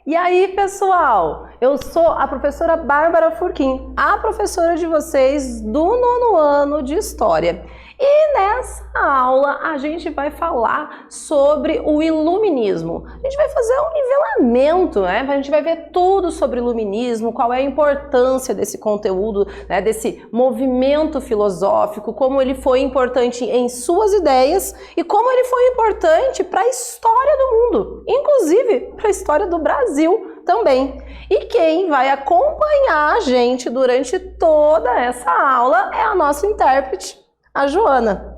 E aí, pessoal, eu sou a professora Bárbara Furquim, a professora de vocês do 9º ano de História. E nessa aula a gente vai falar sobre o iluminismo. A gente vai fazer um nivelamento, né? A gente vai ver tudo sobre o iluminismo, qual é a importância desse conteúdo, né? Desse movimento filosófico, como ele foi importante em suas ideias e como ele foi importante para a história do mundo, inclusive para a história do Brasil também. E quem vai acompanhar a gente durante toda essa aula é a nossa intérprete, a Joana.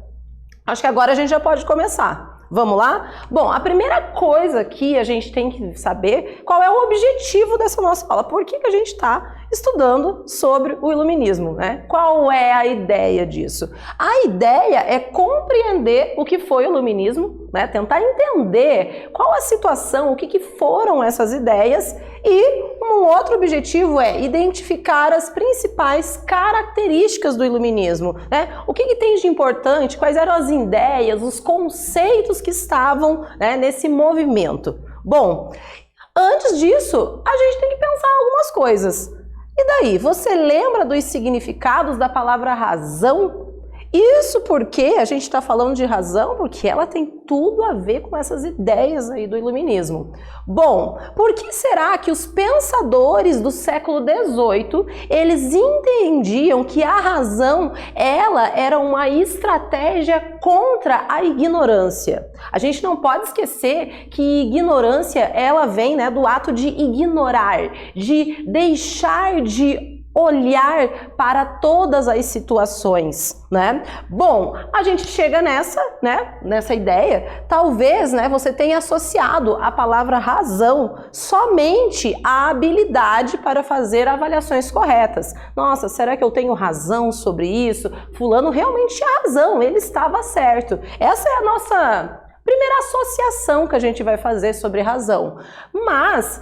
Acho que agora a gente já pode começar. Vamos lá? Bom, a primeira coisa que a gente tem que saber qual é o objetivo dessa nossa aula. Por que a gente está estudando sobre o iluminismo, né? Qual é a ideia disso? A ideia é compreender o que foi o iluminismo, né? Tentar entender qual a situação, o que foram essas ideias, e um outro objetivo é identificar as principais características do iluminismo, né? O que tem de importante, quais eram as ideias, os conceitos que estavam, né, nesse movimento. Bom, antes disso, a gente tem que pensar algumas coisas. E daí, você lembra dos significados da palavra razão? Isso porque a gente está falando de razão, porque ela tem tudo a ver com essas ideias aí do iluminismo. Bom, por que será que os pensadores do século XVIII, eles entendiam que a razão, ela era uma estratégia contra a ignorância? A gente não pode esquecer que ignorância, ela vem, né, do ato de ignorar, de deixar de olhar para todas as situações, né? Bom, a gente chega nessa ideia, talvez, né, você tenha associado a palavra razão somente à habilidade para fazer avaliações corretas. Nossa, será que eu tenho razão sobre isso? Fulano realmente tinha razão, ele estava certo. Essa é a nossa primeira associação que a gente vai fazer sobre razão. Mas,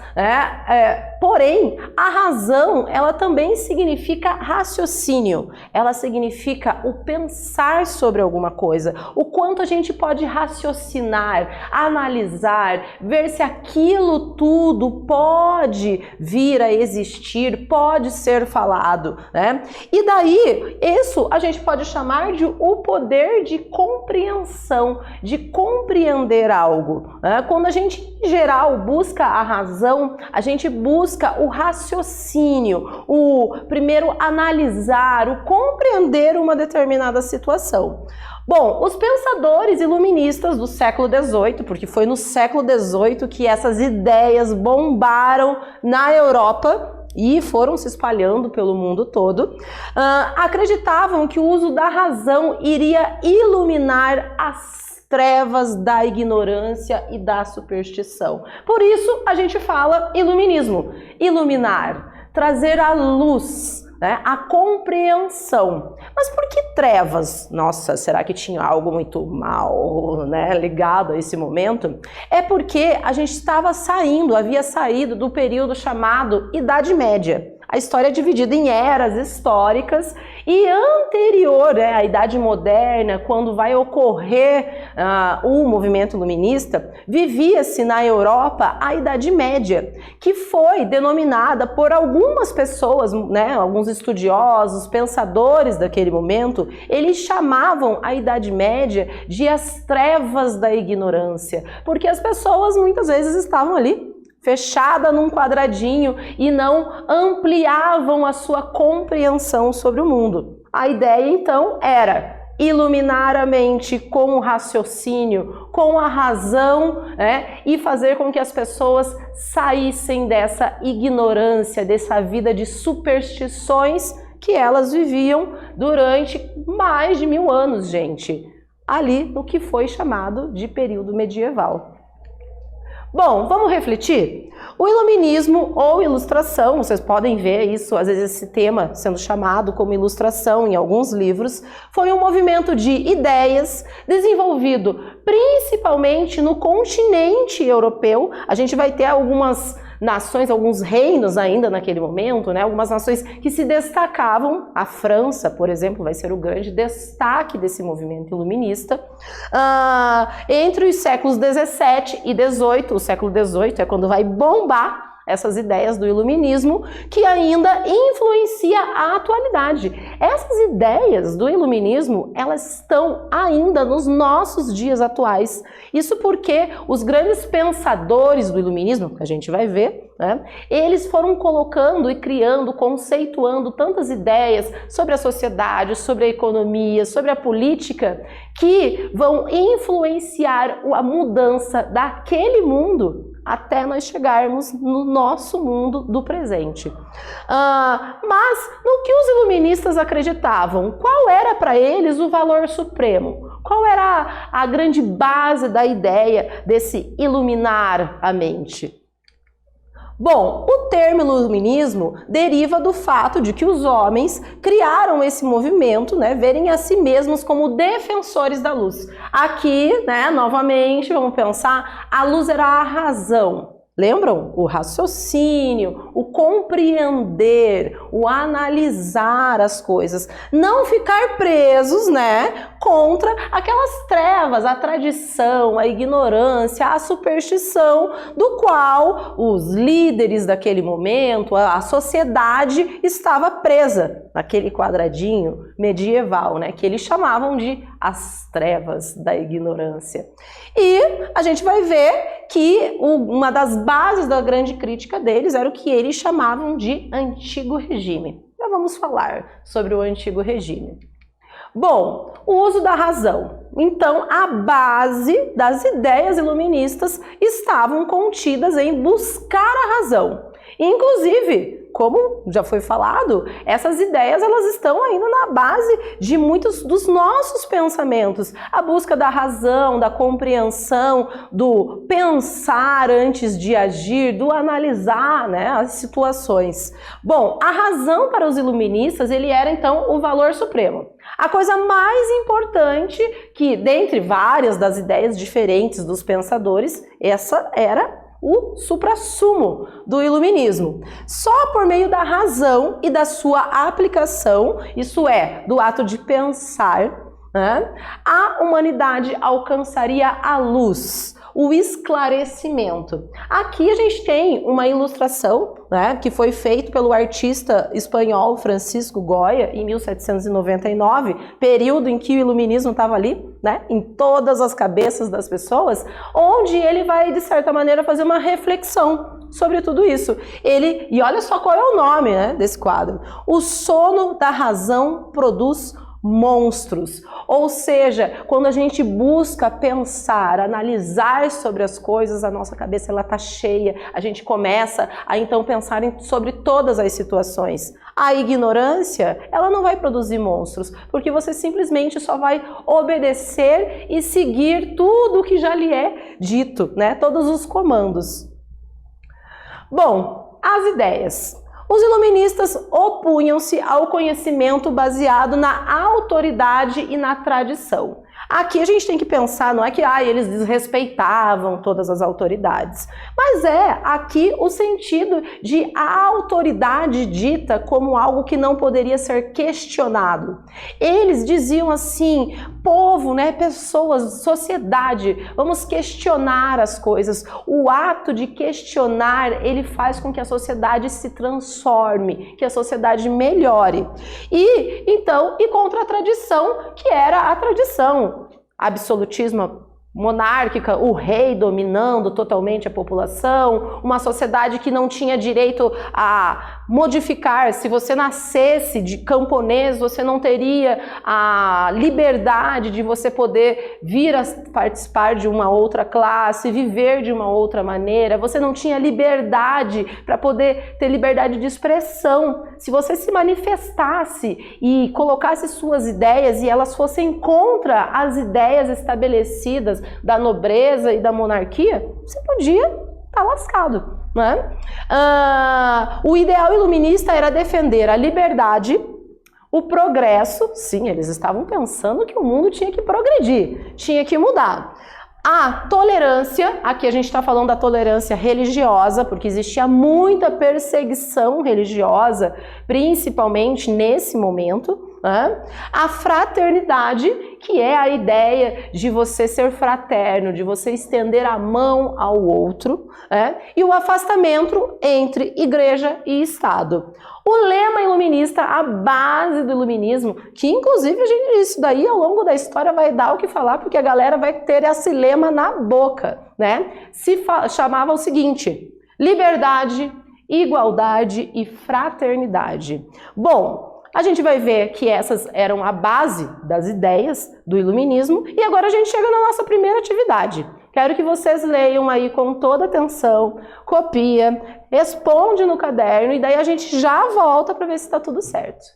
porém, a razão, ela também significa raciocínio. Ela significa o pensar sobre alguma coisa. O quanto a gente pode raciocinar, analisar, ver se aquilo tudo pode vir a existir, pode ser falado, né? E daí, isso a gente pode chamar de o poder de compreensão, de compreender algo. Quando a gente, em geral, busca a razão, a gente busca o raciocínio, o primeiro analisar, o compreender uma determinada situação. Bom, os pensadores iluministas do século XVIII, porque foi no século XVIII que essas ideias bombaram na Europa e foram se espalhando pelo mundo todo, acreditavam que o uso da razão iria iluminar as trevas da ignorância e da superstição. Por isso a gente fala iluminismo, iluminar, trazer a luz, né, a compreensão. Mas por que trevas? Nossa, será que tinha algo muito mal, né, ligado a esse momento? É porque a gente havia saído do período chamado Idade Média. A história é dividida em eras históricas e anterior, à Idade Moderna, quando vai ocorrer o movimento iluminista, vivia-se na Europa a Idade Média, que foi denominada por algumas pessoas, né, alguns estudiosos, pensadores daquele momento, eles chamavam a Idade Média de as trevas da ignorância, porque as pessoas muitas vezes estavam ali fechada num quadradinho e não ampliavam a sua compreensão sobre o mundo. A ideia, então, era iluminar a mente com o raciocínio, com a razão, né, e fazer com que as pessoas saíssem dessa ignorância, dessa vida de superstições que elas viviam durante mais de 1000 anos, gente, ali no que foi chamado de período medieval. Bom, vamos refletir? O iluminismo ou ilustração, vocês podem ver isso, às vezes esse tema sendo chamado como ilustração em alguns livros, foi um movimento de ideias desenvolvido principalmente no continente europeu. A gente vai ter algumas nações, alguns reinos ainda naquele momento, né? Algumas nações que se destacavam. A França, por exemplo, vai ser o grande destaque desse movimento iluminista. Entre os séculos 17 e 18, o século 18 é quando vai bombar essas ideias do iluminismo que ainda influencia a atualidade. Essas ideias do iluminismo, elas estão ainda nos nossos dias atuais. Isso porque os grandes pensadores do iluminismo, que a gente vai ver, né, eles foram colocando e criando, conceituando tantas ideias sobre a sociedade, sobre a economia, sobre a política, que vão influenciar a mudança daquele mundo até nós chegarmos no nosso mundo do presente. Mas no que os iluministas acreditavam? Qual era para eles o valor supremo? Qual era a grande base da ideia desse iluminar a mente? Bom, o termo iluminismo deriva do fato de que os homens criaram esse movimento, né, verem a si mesmos como defensores da luz. Aqui, né, novamente, vamos pensar, a luz era a razão. Lembram? O raciocínio, o compreender, o analisar as coisas. Não ficar presos, né, contra aquelas trevas, a tradição, a ignorância, a superstição, do qual os líderes daquele momento, a sociedade estava presa naquele quadradinho medieval, né, que eles chamavam de as trevas da ignorância. E a gente vai ver que uma das bases da grande crítica deles era o que eles chamavam de antigo regime. Já vamos falar sobre o antigo regime. Bom, o uso da razão. Então, a base das ideias iluministas estavam contidas em buscar a razão. Inclusive, como já foi falado, essas ideias elas estão ainda na base de muitos dos nossos pensamentos. A busca da razão, da compreensão, do pensar antes de agir, do analisar, né, as situações. Bom, a razão para os iluministas ele era então o valor supremo. A coisa mais importante que, dentre várias das ideias diferentes dos pensadores, essa era o suprassumo do iluminismo. Só por meio da razão e da sua aplicação, isso é, do ato de pensar, né, a humanidade alcançaria a luz, o esclarecimento. Aqui a gente tem uma ilustração, né, que foi feita pelo artista espanhol Francisco Goya em 1799, período em que o iluminismo estava ali, né, em todas as cabeças das pessoas, onde ele vai, de certa maneira, fazer uma reflexão sobre tudo isso. E olha só qual é o nome, né, desse quadro. O sono da razão produz monstros. Ou seja, quando a gente busca pensar, analisar sobre as coisas, a nossa cabeça ela tá cheia, a gente começa a então pensar sobre todas as situações. A ignorância, ela não vai produzir monstros, porque você simplesmente só vai obedecer e seguir tudo o que já lhe é dito, né? Todos os comandos. Bom, as ideias. Os iluministas opunham-se ao conhecimento baseado na autoridade e na tradição. Aqui a gente tem que pensar, não é que eles desrespeitavam todas as autoridades, mas é aqui o sentido de a autoridade dita como algo que não poderia ser questionado. Eles diziam assim, povo, né, pessoas, sociedade, vamos questionar as coisas. O ato de questionar, ele faz com que a sociedade se transforme, que a sociedade melhore. E então, e contra a tradição, que era a tradição absolutismo monárquica, o rei dominando totalmente a população, uma sociedade que não tinha direito a modificar. Se você nascesse de camponês, você não teria a liberdade de você poder vir a participar de uma outra classe, viver de uma outra maneira. Você não tinha liberdade para poder ter liberdade de expressão. Se você se manifestasse e colocasse suas ideias e elas fossem contra as ideias estabelecidas da nobreza e da monarquia, você podia estar lascado, né? O ideal iluminista era defender a liberdade, o progresso. Sim, eles estavam pensando que o mundo tinha que progredir, tinha que mudar. A tolerância, aqui a gente está falando da tolerância religiosa, porque existia muita perseguição religiosa, principalmente nesse momento, né? A fraternidade, que é a ideia de você ser fraterno, de você estender a mão ao outro, né? E o afastamento entre igreja e Estado. O lema iluminista, a base do iluminismo, que inclusive a gente, isso daí ao longo da história vai dar o que falar, porque a galera vai ter esse lema na boca, né? Chamava o seguinte: liberdade, igualdade e fraternidade. Bom, a gente vai ver que essas eram a base das ideias do iluminismo e agora a gente chega na nossa primeira atividade. Quero que vocês leiam aí com toda atenção, copia, responde no caderno e daí a gente já volta para ver se está tudo certo.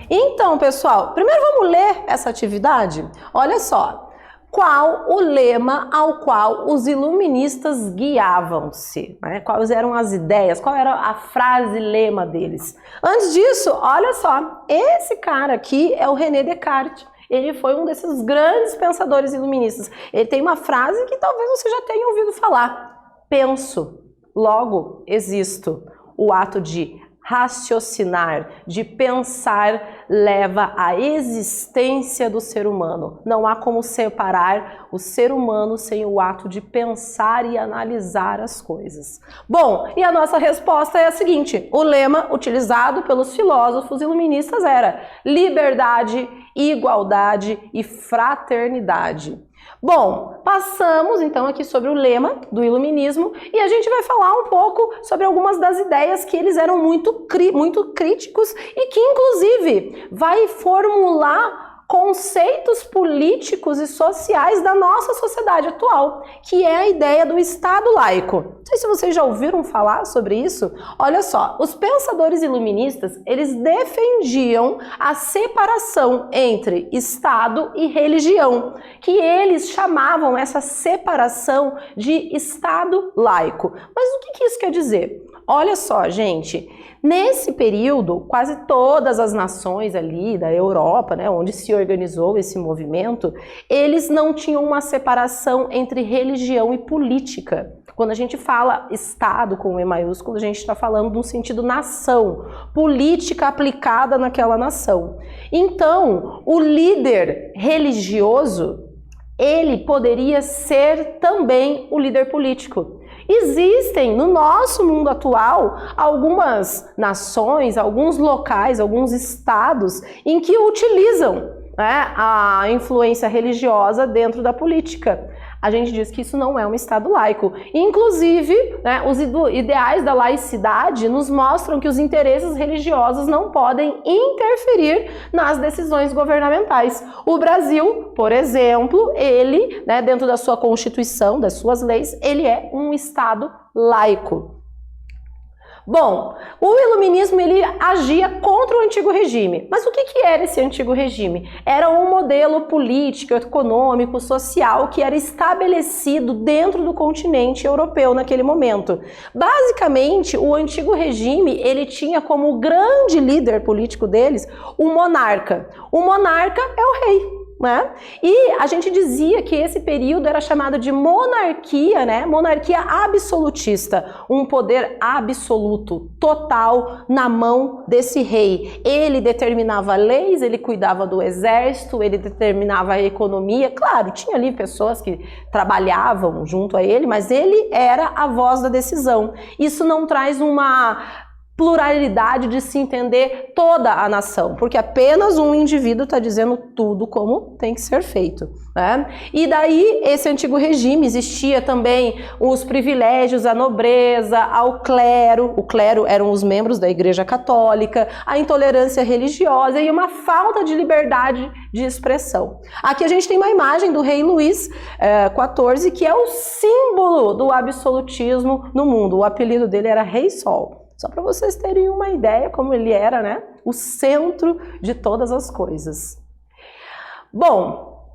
Então, pessoal, primeiro vamos ler essa atividade? Olha só, qual o lema ao qual os iluministas guiavam-se? Né? Quais eram as ideias? Qual era a frase lema deles? Antes disso, olha só, esse cara aqui é o René Descartes. Ele foi um desses grandes pensadores iluministas. Ele tem uma frase que talvez você já tenha ouvido falar. Penso, logo existo. O ato de raciocinar, de pensar, leva à existência do ser humano. Não há como separar o ser humano sem o ato de pensar e analisar as coisas. Bom, e a nossa resposta é a seguinte: o lema utilizado pelos filósofos iluministas era liberdade, igualdade e fraternidade. Bom, passamos então aqui sobre o lema do iluminismo e a gente vai falar um pouco sobre algumas das ideias que eles eram muito críticos e que inclusive vai formular conceitos políticos e sociais da nossa sociedade atual, que é a ideia do Estado laico. Não sei se vocês já ouviram falar sobre isso. Olha só, os pensadores iluministas, eles defendiam a separação entre Estado e religião, que eles chamavam essa separação de Estado laico. Mas o que isso quer dizer? Olha só, gente, nesse período, quase todas as nações ali da Europa, né, onde se organizou esse movimento, eles não tinham uma separação entre religião e política. Quando a gente fala Estado com E maiúsculo, a gente está falando de um sentido nação, política aplicada naquela nação. Então, o líder religioso, ele poderia ser também o líder político. Existem no nosso mundo atual algumas nações, alguns locais, alguns estados em que utilizam, né, a influência religiosa dentro da política. a gente diz que isso não é um Estado laico. Inclusive, né, os ideais da laicidade nos mostram que os interesses religiosos não podem interferir nas decisões governamentais. O Brasil, por exemplo, ele, né, dentro da sua Constituição, das suas leis, ele é um Estado laico. Bom, o iluminismo ele agia contra o antigo regime. Mas o que era esse antigo regime? Era um modelo político, econômico, social que era estabelecido dentro do continente europeu naquele momento. Basicamente, o antigo regime ele tinha como grande líder político deles o monarca. O monarca é o rei. Né? E a gente dizia que esse período era chamado de monarquia, né? Monarquia absolutista, um poder absoluto, total na mão desse rei. Ele determinava leis, ele cuidava do exército, ele determinava a economia. Claro, tinha ali pessoas que trabalhavam junto a ele, mas ele era a voz da decisão. Isso não traz uma pluralidade de se entender toda a nação, porque apenas um indivíduo está dizendo tudo como tem que ser feito, né? E daí, esse antigo regime, existia também os privilégios à nobreza, ao clero, o clero eram os membros da Igreja Católica, a intolerância religiosa e uma falta de liberdade de expressão. Aqui a gente tem uma imagem do rei Luís XIV, que é o símbolo do absolutismo no mundo. O apelido dele era Rei Sol. Só para vocês terem uma ideia como ele era, né? O centro de todas as coisas. Bom,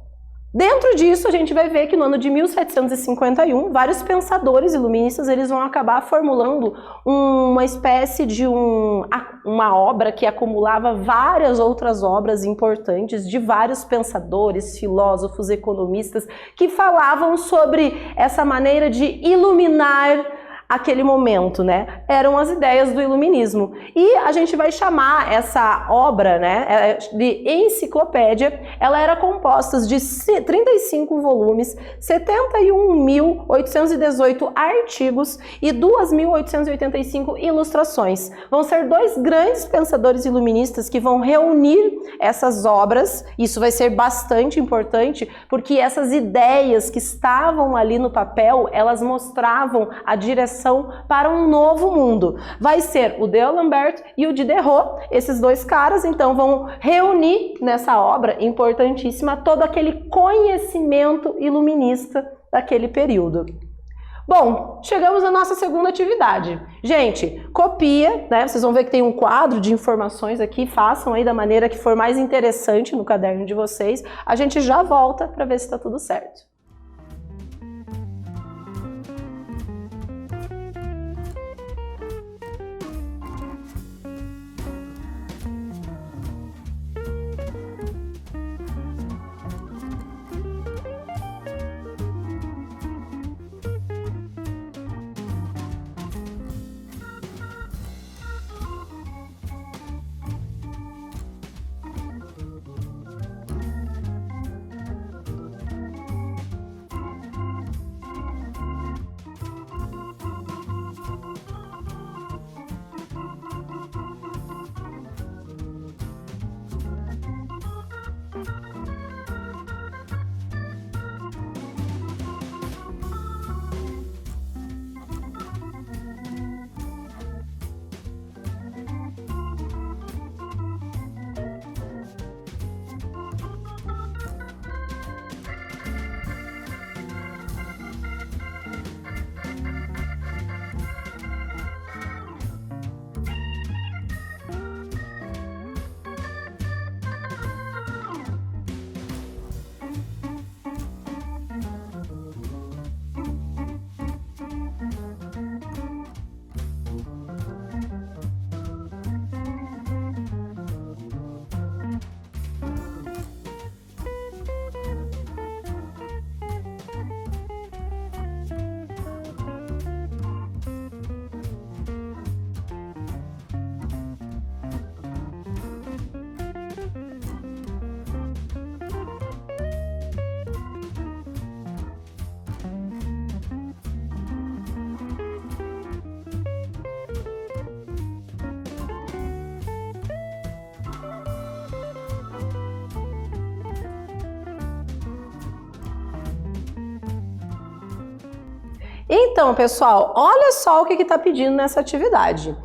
dentro disso a gente vai ver que no ano de 1751, vários pensadores iluministas eles vão acabar formulando uma espécie de uma obra que acumulava várias outras obras importantes de vários pensadores, filósofos, economistas que falavam sobre essa maneira de iluminar aquele momento, né? Eram as ideias do iluminismo. E a gente vai chamar essa obra, né, de enciclopédia. Ela era composta de 35 volumes, 71.818 artigos e 2.885 ilustrações. Vão ser dois grandes pensadores iluministas que vão reunir essas obras. Isso vai ser bastante importante, porque essas ideias que estavam ali no papel, elas mostravam a direção para um novo mundo. Vai ser o D'Alembert e o Diderot, esses dois caras, então vão reunir nessa obra importantíssima todo aquele conhecimento iluminista daquele período. Bom, chegamos à nossa segunda atividade. Gente, copia, né? Vocês vão ver que tem um quadro de informações aqui, façam aí da maneira que for mais interessante no caderno de vocês. A gente já volta para ver se está tudo certo. Então, pessoal, olha só o que está pedindo nessa atividade.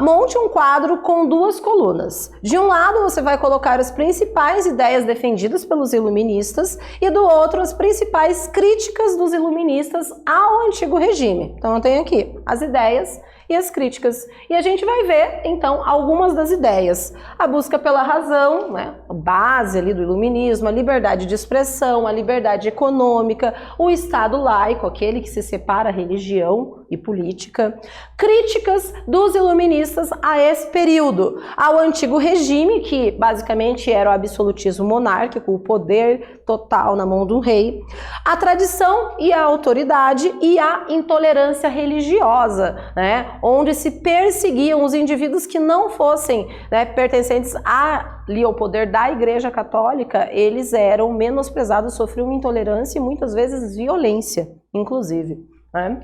Monte um quadro com duas colunas. De um lado, você vai colocar as principais ideias defendidas pelos iluministas e do outro, as principais críticas dos iluministas ao antigo regime. Então, eu tenho aqui as ideias e as críticas. E a gente vai ver, então, algumas das ideias. A busca pela razão, né? A base ali do iluminismo, a liberdade de expressão, a liberdade econômica, o Estado laico, aquele que se separa religião e política. Críticas dos iluministas a esse período, ao antigo regime, que basicamente era o absolutismo monárquico, o poder total na mão do rei, a tradição e a autoridade e a intolerância religiosa, né? Onde se perseguiam os indivíduos que não fossem, né, pertencentes ao poder da Igreja Católica, eles eram menosprezados, sofriam intolerância e muitas vezes violência, inclusive. Né?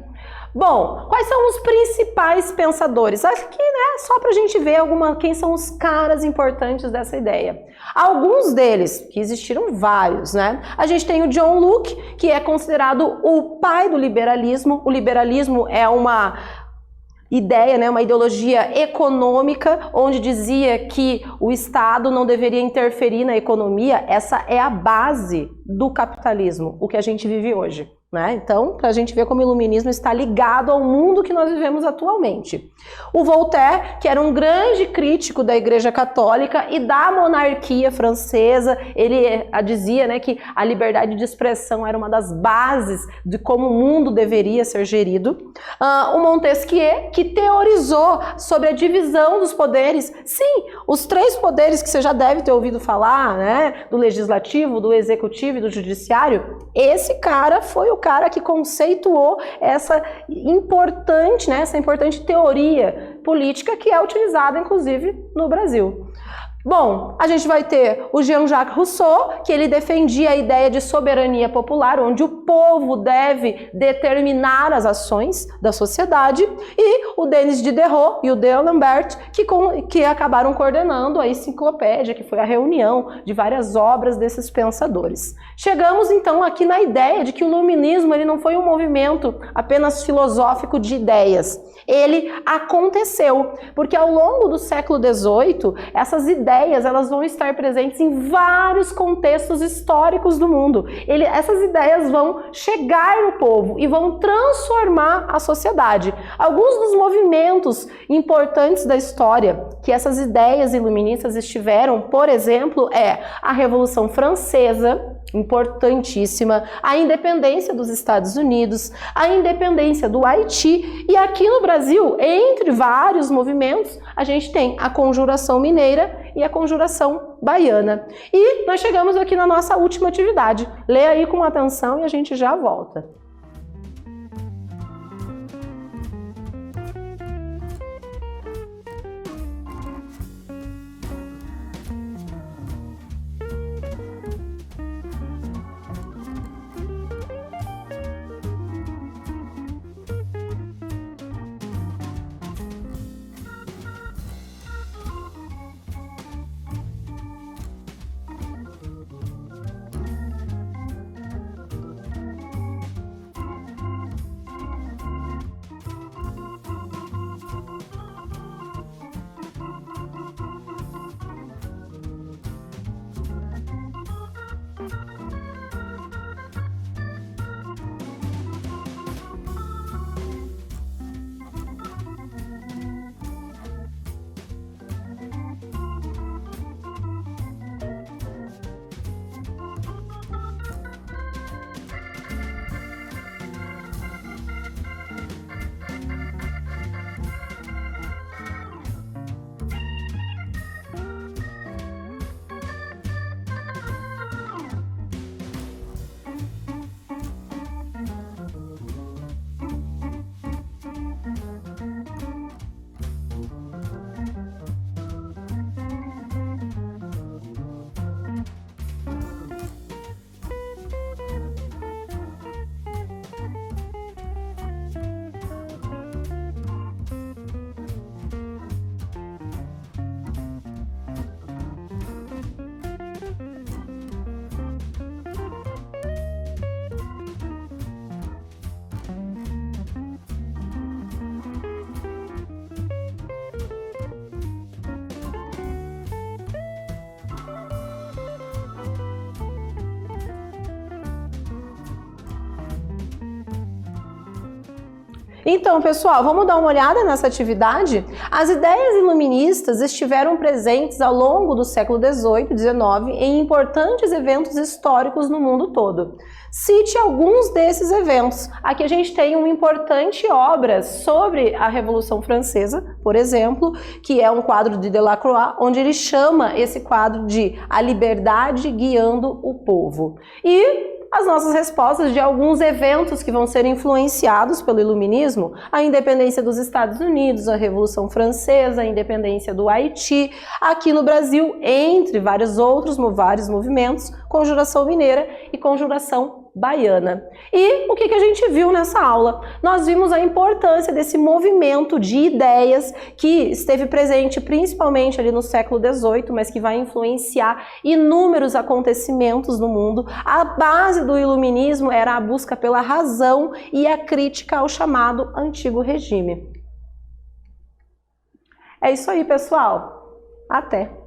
Bom, quais são os principais pensadores? Aqui, né, só para a gente ver quem são os caras importantes dessa ideia. Alguns deles, que existiram vários, né? A gente tem o John Locke, que é considerado o pai do liberalismo. O liberalismo é uma ideia, né, uma ideologia econômica, onde dizia que o Estado não deveria interferir na economia. Essa é a base do capitalismo, o que a gente vive hoje. Né? Então, para a gente ver como o iluminismo está ligado ao mundo que nós vivemos atualmente. O Voltaire, que era um grande crítico da Igreja Católica e da monarquia francesa, ele dizia, né, que a liberdade de expressão era uma das bases de como o mundo deveria ser gerido. O Montesquieu, que teorizou sobre a divisão dos poderes. Sim, os três poderes que você já deve ter ouvido falar, né, do legislativo, do executivo e do judiciário. Esse cara foi o cara que conceituou essa importante teoria política que é utilizada, inclusive, no Brasil. Bom, a gente vai ter o Jean-Jacques Rousseau, que ele defendia a ideia de soberania popular, onde o povo deve determinar as ações da sociedade, e o Denis Diderot e o D'Alembert, que acabaram coordenando a enciclopédia, que foi a reunião de várias obras desses pensadores. Chegamos, então, aqui na ideia de que o iluminismo ele não foi um movimento apenas filosófico de ideias. Ele aconteceu, porque ao longo do século XVIII, essas ideias elas vão estar presentes em vários contextos históricos do mundo. Essas ideias vão chegar no povo e vão transformar a sociedade. Alguns dos movimentos importantes da história que essas ideias iluministas estiveram, por exemplo, a Revolução Francesa, importantíssima, a independência dos Estados Unidos, a independência do Haiti, e aqui no Brasil, entre vários movimentos, a gente tem a Conjuração Mineira e a Conjuração Baiana. E nós chegamos aqui na nossa última atividade. Lê aí com atenção e a gente já volta. Então, pessoal, vamos dar uma olhada nessa atividade? As ideias iluministas estiveram presentes ao longo do século XVIII e XIX em importantes eventos históricos no mundo todo. Cite alguns desses eventos. Aqui a gente tem uma importante obra sobre a Revolução Francesa, por exemplo, que é um quadro de Delacroix, onde ele chama esse quadro de A Liberdade Guiando o Povo. E as nossas respostas de alguns eventos que vão ser influenciados pelo Iluminismo: a independência dos Estados Unidos, a Revolução Francesa, a independência do Haiti, aqui no Brasil, entre vários movimentos, Conjuração Mineira e Conjuração Baiana. E o que a gente viu nessa aula? Nós vimos a importância desse movimento de ideias que esteve presente principalmente ali no século XVIII, mas que vai influenciar inúmeros acontecimentos no mundo. A base do iluminismo era a busca pela razão e a crítica ao chamado antigo regime. É isso aí, pessoal. Até!